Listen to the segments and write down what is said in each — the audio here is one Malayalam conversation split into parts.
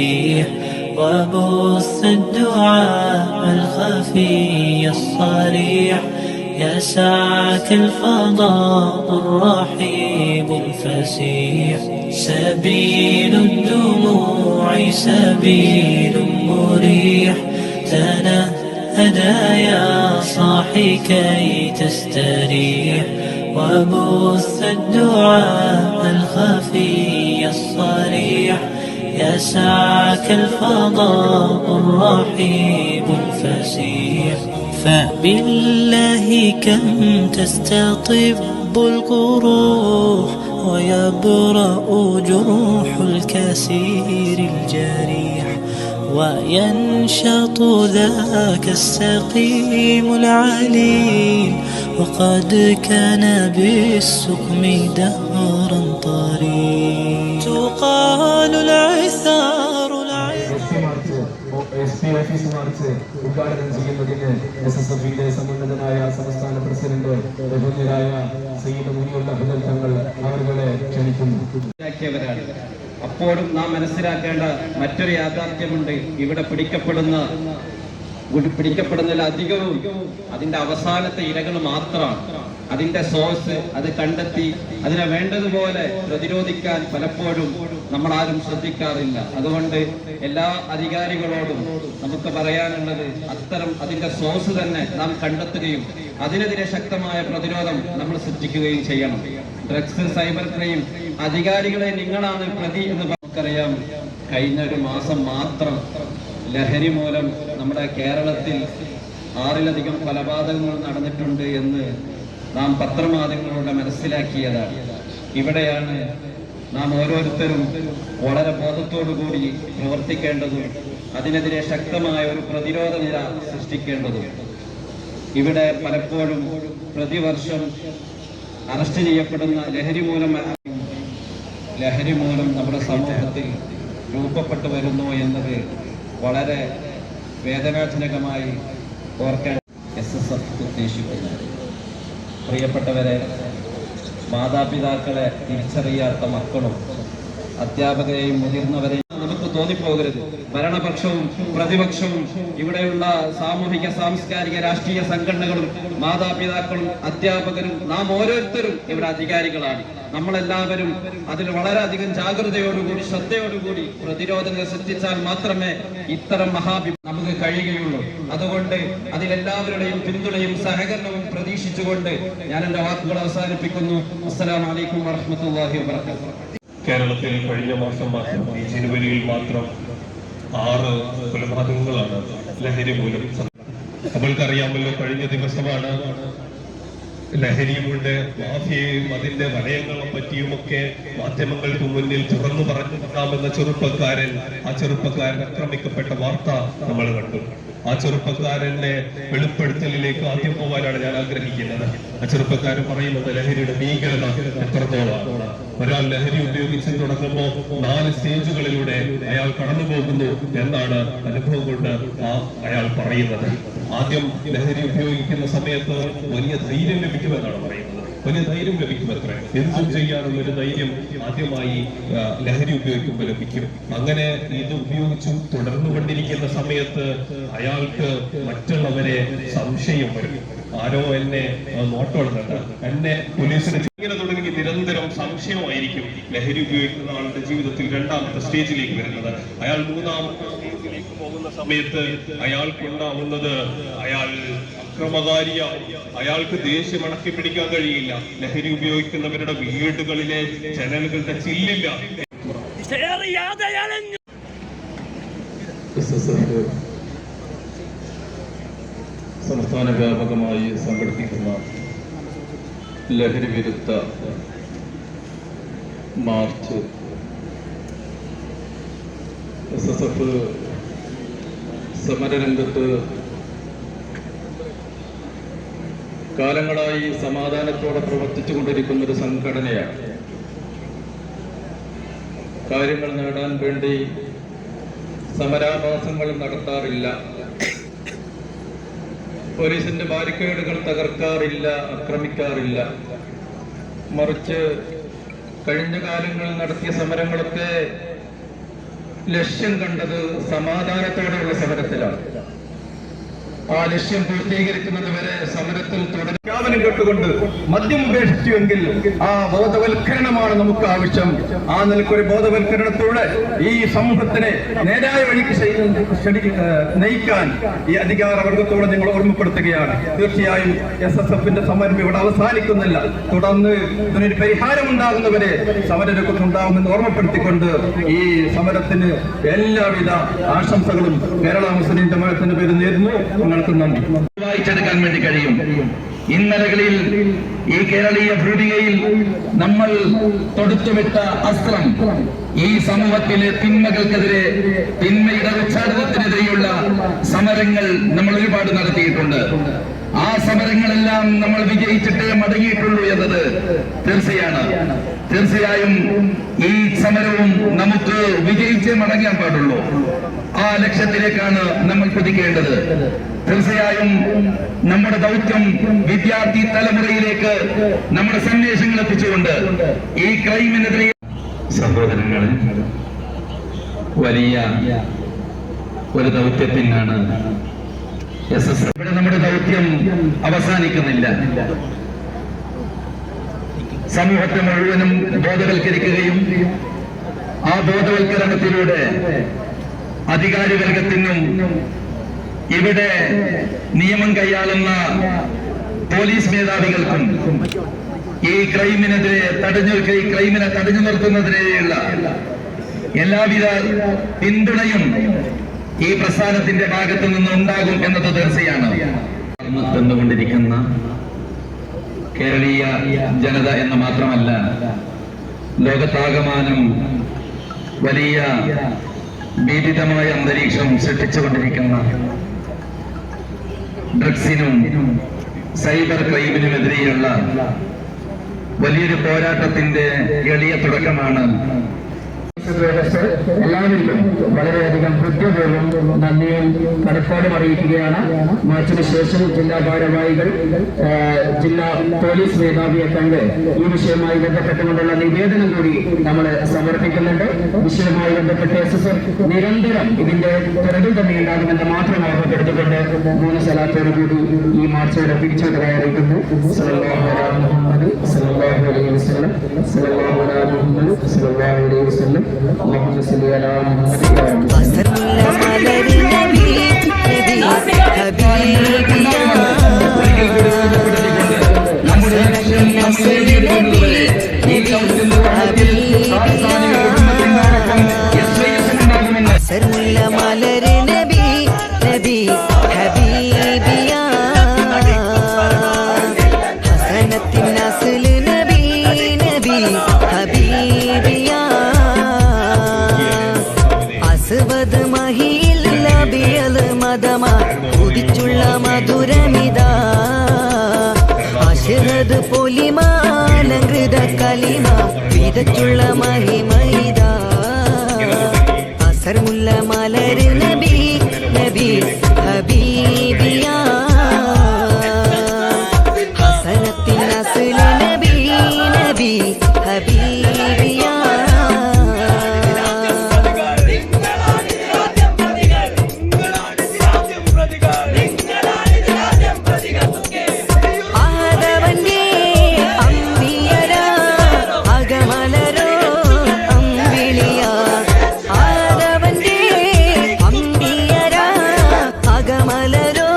الفسيح وبث الدعاء الخفي الصريح يسعك الفضاء الرحيب الفسيح سبيل الدموع سبيل مريح تنهد يا صاحي كي تستريح وبث الدعاء الخفي الصريح يسعك الفضاء الرحيب الفسيح فبالله كم تستطب القروح ويبرأ جروح الكسير الجريح وينشط ذاك السقيم العليل وقد كان بالسقم دهرا طريق تقال العثار ഉദ്ഘാടനം ചെയ്യുന്നതിന് SSF-ന്റെ സമുന്നതനായ സംസ്ഥാന പ്രസിഡന്റ് ബഹുമാന്യരായ സയ്യിദ് മുനിയുള്ള അബ്ദുൽ തങ്ങൾ അവരെ ക്ഷണിക്കുന്നു. അപ്പോഴും നാം മനസ്സിലാക്കേണ്ട മറ്റൊരു യാഥാർത്ഥ്യമുണ്ട്. ഇവിടെ പിടിക്കപ്പെടുന്നതിൽ അധികവും അതിന്റെ അവസാനത്തെ ഇരകൾ മാത്രമാണ്. അതിന്റെ സോഴ്സ് അത് കണ്ടെത്തി അതിനെ വേണ്ടതുപോലെ പ്രതിരോധിക്കാൻ പലപ്പോഴും നമ്മൾ ആരും ശ്രദ്ധിക്കാറില്ല. അതുകൊണ്ട് എല്ലാ അധികാരികളോടും നമുക്ക് പറയാനുള്ളത് അത്തരം അതിന്റെ സോഴ്സ് തന്നെ നാം കണ്ടെത്തുകയും അതിനെതിരെ ശക്തമായ പ്രതിരോധം നമ്മൾ സൃഷ്ടിക്കുകയും ചെയ്യണം. ഡ്രഗ്സ്, സൈബർ ക്രൈം അധികാരികളെ നിങ്ങളാണ് പ്രതി എന്ന് നമുക്കറിയാം. കഴിഞ്ഞ ഒരു മാസം മാത്രം ലഹരി മൂലം നമ്മുടെ കേരളത്തിൽ 6-ലധികം കൊലപാതകങ്ങൾ നടന്നിട്ടുണ്ട് എന്ന് നാം പത്രമാധ്യമങ്ങളിലൂടെ മനസ്സിലാക്കിയതാണ്. ഇവിടെയാണ് നാം ഓരോരുത്തരും വളരെ ബോധത്തോടുകൂടി പ്രവർത്തിക്കേണ്ടതും അതിനെതിരെ ശക്തമായ ഒരു പ്രതിരോധ നിര സൃഷ്ടിക്കേണ്ടതും. ഇവിടെ പലപ്പോഴും പ്രതിവർഷം അറസ്റ്റ് ചെയ്യപ്പെടുന്ന ലഹരി മൂലം നമ്മുടെ സമൂഹത്തിൽ രൂപപ്പെട്ടു വരുന്നു എന്നത് വളരെ വേദനാജനകമായി ഓർക്കാൻ SSF ഉദ്ദേശിക്കുന്നു. പ്രിയപ്പെട്ടവരെ, മാതാപിതാക്കളെ തിരിച്ചറിയാത്ത മക്കളും അധ്യാപകരെയും മുതിർന്നവരെയും നമുക്ക് തോന്നിപ്പോകരുത്. ഭരണപക്ഷവും പ്രതിപക്ഷവും ഇവിടെയുള്ള സാമൂഹിക, സാംസ്കാരിക, രാഷ്ട്രീയ സംഘടനകളും മാതാപിതാക്കളും അധ്യാപകരും നാം ഓരോരുത്തരും ഇവിടെ അധികാരികളാണ്. നമ്മളെല്ലാവരും അതിൽ വളരെയധികം ജാഗ്രതയോടുകൂടി ശ്രദ്ധയോടുകൂടി പ്രതിരോധം സൃഷ്ടിച്ചാൽ മാത്രമേ ഇത്തരം നമുക്ക് കഴിയുകയുള്ളൂ. അതുകൊണ്ട് അതിലെല്ലാവരുടെയും പിന്തുണയും സഹകരണവും പ്രതീക്ഷിച്ചുകൊണ്ട് ഞാൻ എന്റെ വാക്കുകൾ അവസാനിപ്പിക്കുന്നു. അസ്സലാമു അലൈക്കും വറഹ്മത്തുള്ളാഹി വബറകാതുഹു. കേരളത്തിൽ കഴിഞ്ഞ മാസം ഈ ജനുവരിയിൽ മാത്രം 6 കൊലപാതകങ്ങളാണ് ലഹരി മൂലം. നമ്മൾക്കറിയാമല്ലോ, കഴിഞ്ഞ ദിവസമാണ് ലഹരിയുടെ മാഫിയയും അതിന്റെ വലയങ്ങളെ പറ്റിയുമൊക്കെ മാധ്യമങ്ങൾക്ക് മുന്നിൽ തുറന്നു പറഞ്ഞിട്ടാമെന്ന ആ ചെറുപ്പക്കാരൻ ആക്രമിക്കപ്പെട്ട വാർത്ത നമ്മൾ കണ്ടു. ആ ചെറുപ്പക്കാരന്റെ വെളിപ്പെടുത്തലിലേക്ക് ആദ്യം പോകാനാണ് ഞാൻ ആഗ്രഹിക്കുന്നത്. ആ ചെറുപ്പക്കാരൻ പറയുന്നത് ലഹരിയുടെ ഭീകരത എത്രത്തോളമാണ്. ഒരാൾ ലഹരി ഉപയോഗിച്ച് തുടങ്ങുമ്പോൾ 4 സ്റ്റേജുകളിലൂടെ അയാൾ കടന്നു പോകുന്നു എന്നാണ് അനുഭവം കൊണ്ട് അയാൾ പറയുന്നത്. ആദ്യം ലഹരി ഉപയോഗിക്കുന്ന സമയത്ത് വലിയ ധൈര്യം ലഭിക്കുമെന്നാണ് പറയുന്നത്. വലിയ ധൈര്യം ലഭിക്കുമത്രേ. എന്തും ചെയ്യാനുള്ളൊരു ധൈര്യം ആദ്യമായി ലഹരി ഉപയോഗിക്കുമ്പോൾ ലഭിക്കും. അങ്ങനെ ഇത് ഉപയോഗിച്ചു തുടർന്നുകൊണ്ടിരിക്കുന്ന സമയത്ത് അയാൾക്ക് മറ്റുള്ളവരെ സംശയം വരും. ആരോ എന്നെ നോട്ടമിടുന്നുണ്ട്, എന്നെ പോലീസിന് ഇങ്ങനെ തുടങ്ങി നിരന്തരം സംശയമായിരിക്കും ലഹരി ഉപയോഗിക്കുന്ന ആളുടെ ജീവിതത്തിൽ 2ാമത്തെ സ്റ്റേജിലേക്ക് വരുന്നത്. അയാൾ 3ാമത്തെ സ്റ്റേജിലേക്ക് പോകുന്ന സമയത്ത് അയാൾക്കുണ്ടാവുന്നത് അയാൾ അക്രമകാരിയാവും. അയാൾക്ക് ദേഷ്യം അടക്കി പിടിക്കാൻ കഴിയില്ല. ലഹരി ഉപയോഗിക്കുന്നവരുടെ വീടുകളിലെ ജനലുകളുടെ ചില്ലില്ല. സംസ്ഥാന വ്യാപകമായി സംഘടിപ്പിക്കുന്ന ലഹരി വിരുദ്ധ മാർച്ച് SSF സമരരംഗത്ത് കാലങ്ങളായി സമാധാനത്തോടെ പ്രവർത്തിച്ചുകൊണ്ടിരിക്കുന്ന ഒരു സംഘടനയാണ്. കാര്യങ്ങൾ നേടാൻ വേണ്ടി സമരാഭാസങ്ങൾ നടത്താറില്ല, പോലീസിന്റെ ബാരിക്കേഡുകൾ തകർക്കാറില്ല, ആക്രമിക്കാറില്ല. മറിച്ച് കഴിഞ്ഞ കാലങ്ങളിൽ നടത്തിയ സമരങ്ങളൊക്കെ ലക്ഷ്യം കണ്ടത് സമാധാനത്തോടെയുള്ള സമരത്തിലാണ്. ആ ലക്ഷ്യം പൂർത്തീകരിക്കുന്നത് വരെ സമരത്തിൽ തുടരും. പ്രഖ്യാപനം കേട്ടുകൊണ്ട് മദ്യം ഉപേക്ഷിച്ചുവെങ്കിൽ ആ ബോധവൽക്കരണമാണ് നമുക്ക് ആവശ്യം. ആ നിലക്കൊരു ബോധവൽക്കരണത്തോടെ ഈ സമൂഹത്തിനെ നേരായ വഴിക്ക് നയിക്കാൻ ഈ അധികാരവർഗത്തോടെ ഞങ്ങൾ ഓർമ്മപ്പെടുത്തുകയാണ്. തീർച്ചയായും SSFന്റെ സമരം ഇവിടെ അവസാനിക്കുന്നില്ല. തുടർന്ന് ഇതിനൊരു പരിഹാരമുണ്ടാകുന്നവരെ സമരരംഗത്തുണ്ടാകുമെന്ന് ഓർമ്മപ്പെടുത്തിക്കൊണ്ട് ഈ സമരത്തിന് എല്ലാവിധ ആശംസകളും കേരള മുസ്ലിം ജമാഅത്തിന്റെ പേരിൽ നേരുന്നു. നിങ്ങൾക്ക് നന്ദി. വായിച്ചെടുക്കാൻ വേണ്ടി കഴിയും. ഇന്നലകളിൽ ഈ കേരളീയ ഭൂമികയിൽ നമ്മൾ തൊടുത്തുവിട്ട അസ്ത്രം ഈ സമൂഹത്തിലെ തിന്മകൾക്കെതിരെ, തിന്മയുടെ ഉച്ചാടനത്തിനെതിരെയുള്ള സമരങ്ങൾ നമ്മൾ ഒരുപാട് നടത്തിയിട്ടുണ്ട്. ആ സമരങ്ങളെല്ലാം നമ്മൾ വിജയിച്ചിട്ടേ മടങ്ങിയിട്ടുള്ളൂ എന്നത് തീർച്ചയാണ്. തീർച്ചയായും ഈ സമരവും നമുക്ക് വിജയിച്ചേ മടങ്ങാൻ പാടുള്ളൂ. ആ ലക്ഷ്യത്തിലേക്കാണ് നമ്മൾ കുതിക്കേണ്ടത്. തീർച്ചയായും നമ്മുടെ ദൗത്യം വിദ്യാർത്ഥി തലമുറയിലേക്ക് നമ്മുടെ സന്ദേശങ്ങൾ എത്തിച്ചുകൊണ്ട് ഈ ക്രൈമിനെതിരെ സഹോദരങ്ങളെ, വലിയ ഒരു ദൗത്യത്തിനാണ് SSF. ഇവിടെ നമ്മുടെ ദൗത്യം അവസാനിക്കുന്നില്ല. സമൂഹത്തെ മുഴുവനും ബോധവൽക്കരിക്കുകയും ആ ബോധവൽക്കരണത്തിലൂടെ അധികാരിവർഗത്തിനും ഇവിടെ നിയമം കൈയാളുന്ന പോലീസ് മേധാവികൾക്കും ഈ ക്രൈമിനെ തടഞ്ഞു നിർത്തുന്നതിനെതിരെയുള്ള എല്ലാവിധ പിന്തുണയും ഈ പ്രസ്ഥാനത്തിന്റെ ഭാഗത്തു നിന്ന് ഉണ്ടാകും എന്നത് തീർച്ചയാണ്. തന്നുകൊണ്ടിരിക്കുന്ന കേരളീയ ജനത എന്ന് മാത്രമല്ല, ലോകത്താകമാനം വലിയ ഭീതിതമായ അന്തരീക്ഷം സൃഷ്ടിച്ചുകൊണ്ടിരിക്കുന്ന ഡ്രഗ്സിനും സൈബർ ക്രൈമിനുമെതിരെയുള്ള വലിയൊരു പോരാട്ടത്തിന്റെ എളിയ തുടക്കമാണ്. എല്ലാവർക്കും വളരെയധികം ഹൃദ്യപൂർവ്വം നന്ദിയും കടപ്പാടും അറിയിക്കുകയാണ്. മാർച്ചിന് ശേഷം ജില്ലാ ഭാരവാഹികൾ ജില്ലാ പോലീസ് മേധാവിയെ കണ്ട് ഈ വിഷയവുമായി ബന്ധപ്പെട്ടുകൊണ്ടുള്ള നിവേദനം കൂടി നമ്മൾ സമർപ്പിക്കുന്നുണ്ട്. വിഷയവുമായി ബന്ധപ്പെട്ട് SSF നിരന്തരം ഇതിന്റെ പിറകിൽ തന്നെ ഉണ്ടാകുമെന്ന് മാത്രം ഓർമ്മപ്പെടുത്തിക്കൊണ്ട് 3 സ്ഥലത്തോടു കൂടി ഈ മാർച്ചയുടെ പിരിച്ചുവിട്ടതായി അറിയിക്കുന്നു. സല്ലല്ലാഹു അലൈഹി മുഹമ്മദ് സല്ലല്ലാഹു അലൈഹി വസല്ലം സല്ലല്ലാഹു അലൈഹി മുഹമ്മദ് സല്ലല്ലാഹു അലൈഹി വസല്ലം. اللهم صل على ഉദിച്ചുള്ള മധുരമിതാ അശ്ഹദ് പൊലിമാലങ്കൃത കലിമ വിതച്ചുള്ള മഹിമൈതാ അസർമുല്ല മലര് നബി നബി ഹബീബിയാ ഹസനത്തിൻ നസ്ൽ നബി നബി ഹബീബിയാ മലരോ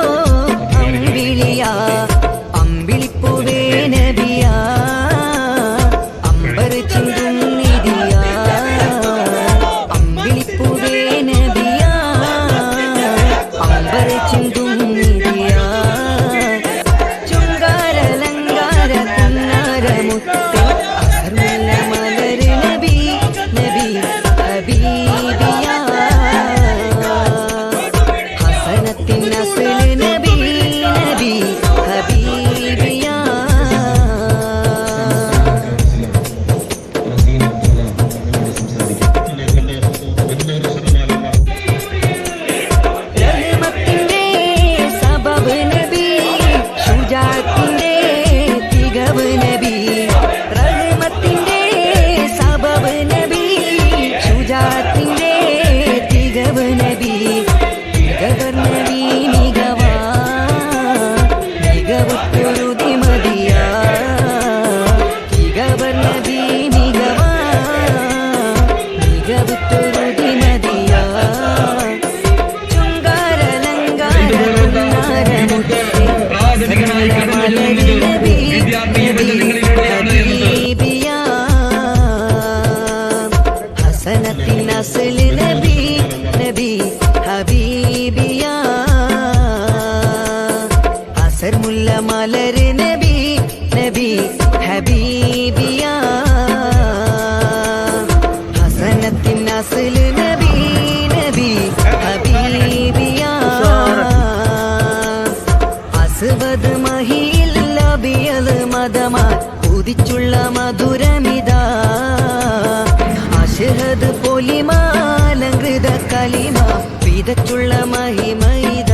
കലിമ വിതച്ചുള്ള മഹിമൈത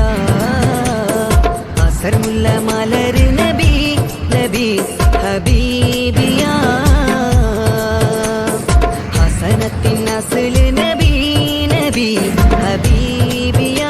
അസർമുല്ല മലര് നബി നബി ഹബീബിയ ഹസനത്തിൻ നസ്ല് നബി നബി ഹബീബിയ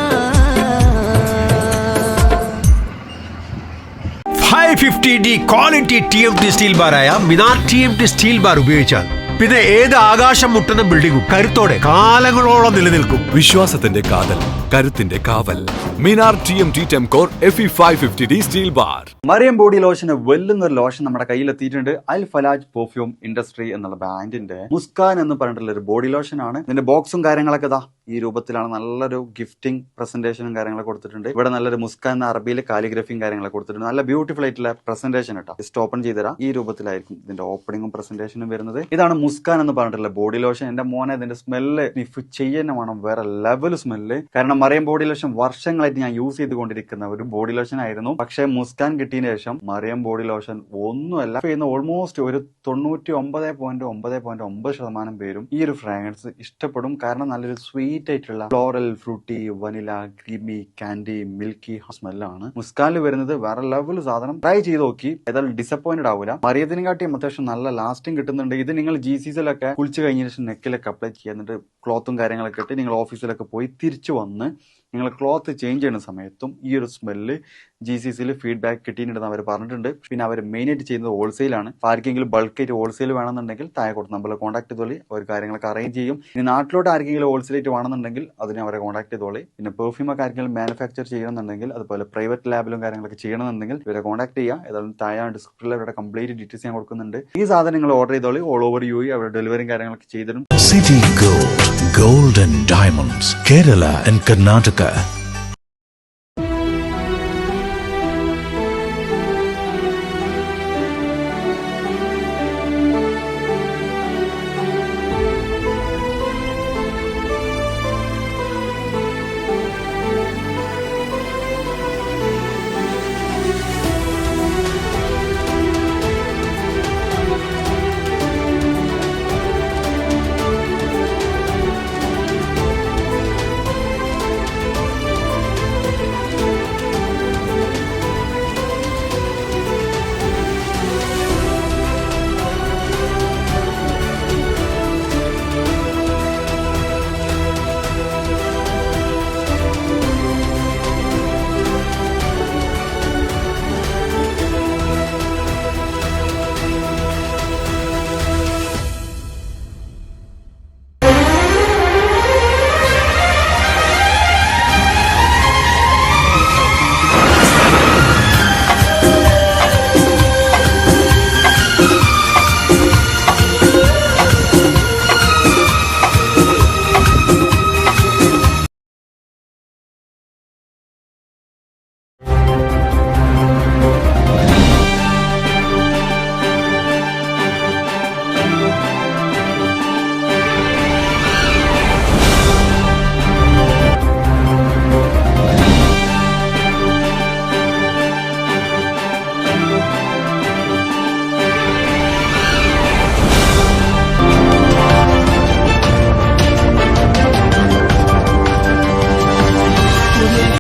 550D ക്വാളിറ്റി TMT സ്റ്റീൽ ബാറായ മിനാർ TMT സ്റ്റീൽ ബാർ ഉപയോഗിച്ചാൽ പിന്നെ ഏത് ആകാശം മുട്ടുന്ന ബിൽഡിംഗും കരുത്തോടെ കാലങ്ങളോളം നിലനിൽക്കും. വിശ്വാസത്തിന്റെ കാതൽ, കരുത്തിന്റെ കാവൽ. Minar TMT Tempcore FE 550D steel bar. Mariyam body ലോഷന് വെല്ലുന്ന ഒരു ലോഷൻ നമ്മുടെ കയ്യിലെത്തിയിട്ടുണ്ട്. അൽ ഫലാജ് പെർഫ്യൂം ഇൻഡസ്ട്രി എന്നുള്ള ബ്രാൻഡിന്റെ മുസ്കാൻ എന്ന് പറഞ്ഞിട്ടുള്ള ഒരു ബോഡി ലോഷൻ ആണ്. ഇതിന്റെ ബോക്സും കാര്യങ്ങളൊക്കെ ഇതാ ഈ രൂപത്തിലാണ്. നല്ലൊരു ഗിഫ്റ്റിംഗ് പ്രസന്റേഷനും കാര്യങ്ങളൊക്കെ കൊടുത്തിട്ടുണ്ട്. ഇവിടെ നല്ലൊരു മുസ്കാൻ എന്ന അറബിയിൽ കാലിഗ്രഫിയും കാര്യങ്ങളൊക്കെ കൊടുത്തിട്ടുണ്ട്. നല്ല ബ്യൂട്ടിഫുൾ ആയിട്ടുള്ള പ്രസന്റേഷൻ കേട്ടോ. ജസ്റ്റ് ഓപ്പൺ ചെയ്തുതരാം. ഈ രൂപത്തിലായിരിക്കും ഇതിന്റെ ഓപ്പണിംഗും പ്രസന്റേഷനും വരുന്നത്. ഇതാണ് മുസ്കാൻ എന്ന് പറഞ്ഞിട്ടുള്ള ബോഡി ലോഷൻ. എന്റെ മോനെ ഇതിന്റെ സ്മെല്ല് സ്നിഫ് ചെയ്യുന്ന വേണം, വേറെ ലെവൽ സ്മെല്ല്. കാരണം മറിയം ബോഡി ലോഷൻ വർഷങ്ങളായിട്ട് ഞാൻ യൂസ് ചെയ്തുകൊണ്ടിരിക്കുന്ന ഒരു ബോഡി ലോഷൻ ആയിരുന്നു. പക്ഷേ മുസ്കാൻ കിട്ടിയതിനു ശേഷം മറിയം ബോഡി ലോഷൻ ഒന്നുമല്ല ചെയ്യുന്ന ഓൾമോസ്റ്റ് ഒരു 99.9% പേരും ഈ ഒരു ഫ്രാഗ്രൻസ് ഇഷ്ടപ്പെടും. കാരണം നല്ലൊരു സ്വീറ്റ് ആയിട്ടുള്ള floral, fruity, vanilla, creamy, candy, milky സ്മെല്ലാണ് മുസ്കാനിൽ വരുന്നത്. വേറെ ലെവൽ സാധനം. ട്രൈ ചെയ്ത് നോക്കി, ഏതായാലും ഡിസപ്പോയിന്റഡ് ആവില്ല. മറിയത്തിനെക്കാട്ടിയും അത്യാവശ്യം നല്ല ലാസ്റ്റിംഗ് കിട്ടുന്നുണ്ട്. ഇത് നിങ്ങൾ GCCയിലൊക്കെ കുളിച്ച് കഴിഞ്ഞ ശേഷം നെക്കിലൊക്കെ അപ്ലൈ ചെയ്യുക. എന്നിട്ട് ക്ലോത്തും കാര്യങ്ങളൊക്കെ ഇട്ട് നിങ്ങൾ ഓഫീസിലൊക്കെ പോയി തിരിച്ചു വന്ന് നിങ്ങൾ ക്ലോത്ത് ചേഞ്ച് ചെയ്യുന്ന സമയത്തും ഈ ഒരു സ്മെല്ല് GCCയിൽ ഫീഡ്ബാക്ക് കിട്ടിയിട്ടുണ്ടെന്ന് അവർ പറഞ്ഞിട്ടുണ്ട്. പിന്നെ അവർ മെയിനായിട്ട് ചെയ്യുന്നത് ഹോൾസെയിലാണ്. ആർക്കെങ്കിലും ബൾക്കായിട്ട് ഹോൾസെയിൽ വേണമെന്നുണ്ടെങ്കിൽ താഴെ കൊടുത്ത് നമ്മളെ കോൺടാക്ട് ചെയ്തോളി. അവർ കാര്യങ്ങളൊക്കെ അറേഞ്ച് ചെയ്യും. ഇനി നാട്ടിലോട്ട് ആർക്കെങ്കിലും ഹോൾസെയിലായിട്ട് വേണമെന്നുണ്ടെങ്കിൽ അതിനെ അവരെ കോൺടാക്ട് ചെയ്തോളി. പിന്നെ പെർഫ്യൂമൊക്കെ ആർക്കെങ്കിലും മാനുഫാക്ചർ ചെയ്യണമെന്നുണ്ടെങ്കിൽ അതുപോലെ പ്രൈവറ്റ് ലാബിലും കാര്യങ്ങളൊക്കെ ചെയ്യണമെന്നുണ്ടെങ്കിൽ ഇവരെ കോൺടാക്ട് ചെയ്യുക. ഏതായാലും താഴെ ഡിസ്ക്രിപ്ഷനിൽ അവരുടെ കംപ്ലീറ്റ് ഡീറ്റെയിൽസ് ഞാൻ കൊടുക്കുന്നുണ്ട്. ഈ സാധനം നിങ്ങൾ ഓർഡർ ചെയ്തോളി. ഓൾ ഓവർ UAE അവരുടെ ഡെലിവറിയും കാര്യങ്ങളൊക്കെ ചെയ്തിരും. City Gold, Gold and Diamonds, Kerala and Karnataka.